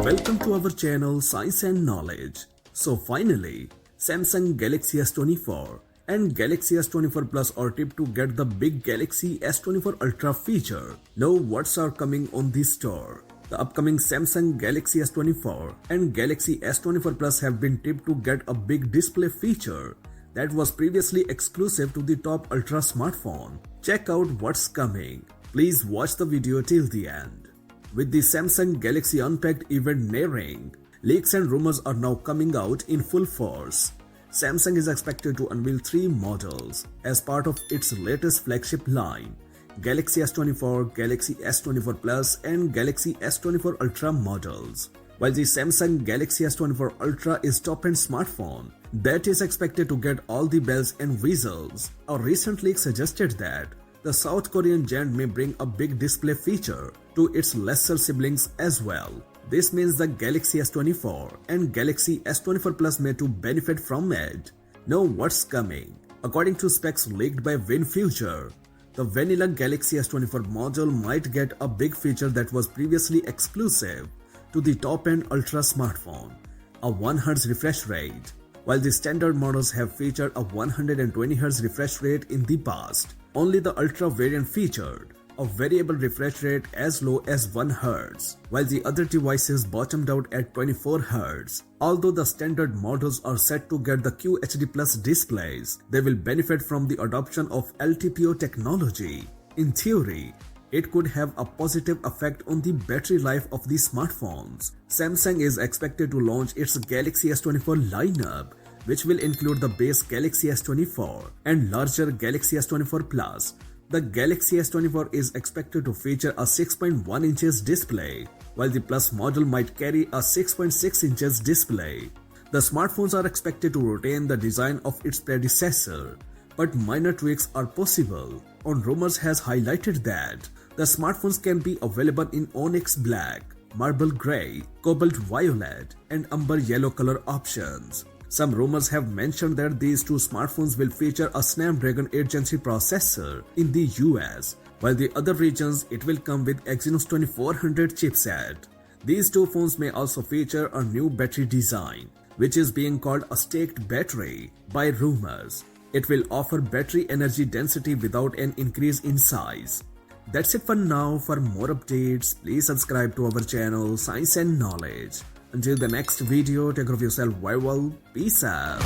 Welcome to our channel Science and Knowledge. So finally, Samsung Galaxy S24 and Galaxy S24 Plus are tipped to get the BIG Galaxy S24 Ultra feature. Now what's are coming on the store? The upcoming Samsung Galaxy S24 and Galaxy S24 Plus have been tipped to get a big display feature that was previously exclusive to the top Ultra smartphone. Check out what's coming. Please watch the video till the end. With the Samsung Galaxy Unpacked Event nearing, leaks and rumors are now coming out in full force. Samsung is expected to unveil 3 models as part of its latest flagship line: Galaxy S24, Galaxy S24 Plus and Galaxy S24 Ultra models. While the Samsung Galaxy S24 Ultra is top-end smartphone that is expected to get all the bells and whistles, a recent leak suggested that the South Korean giant may bring a big display feature to its lesser siblings as well. This means the Galaxy S24 and Galaxy S24 Plus may too benefit from it. Now what's coming? According to specs leaked by WinFuture, the vanilla Galaxy S24 model might get a big feature that was previously exclusive to the top-end Ultra smartphone, a 1Hz refresh rate. While the standard models have featured a 120Hz refresh rate in the past, only the Ultra variant featured a variable refresh rate as low as 1 Hz, while the other devices bottomed out at 24 Hz. Although the standard models are set to get the QHD Plus displays, they will benefit from the adoption of LTPO technology. In theory, it could have a positive effect on the battery life of the smartphones. Samsung is expected to launch its Galaxy S24 lineup, which will include the base Galaxy S24 and larger Galaxy S24 Plus. The Galaxy S24 is expected to feature a 6.1 inches display, while the Plus model might carry a 6.6 inches display. The smartphones are expected to retain the design of its predecessor, but minor tweaks are possible. On rumors has highlighted that the smartphones can be available in onyx black, marble grey, cobalt violet, and umber yellow color options. Some rumors have mentioned that these two smartphones will feature a Snapdragon 8 Gen 3 processor in the US, while the other regions it will come with Exynos 2400 chipset. These two phones may also feature a new battery design, which is being called a staked battery by rumors. It will offer battery energy density without an increase in size. That's it for now. For more updates, please subscribe to our channel Science and Knowledge. Until the next video, take care of yourself. Bye. Peace out.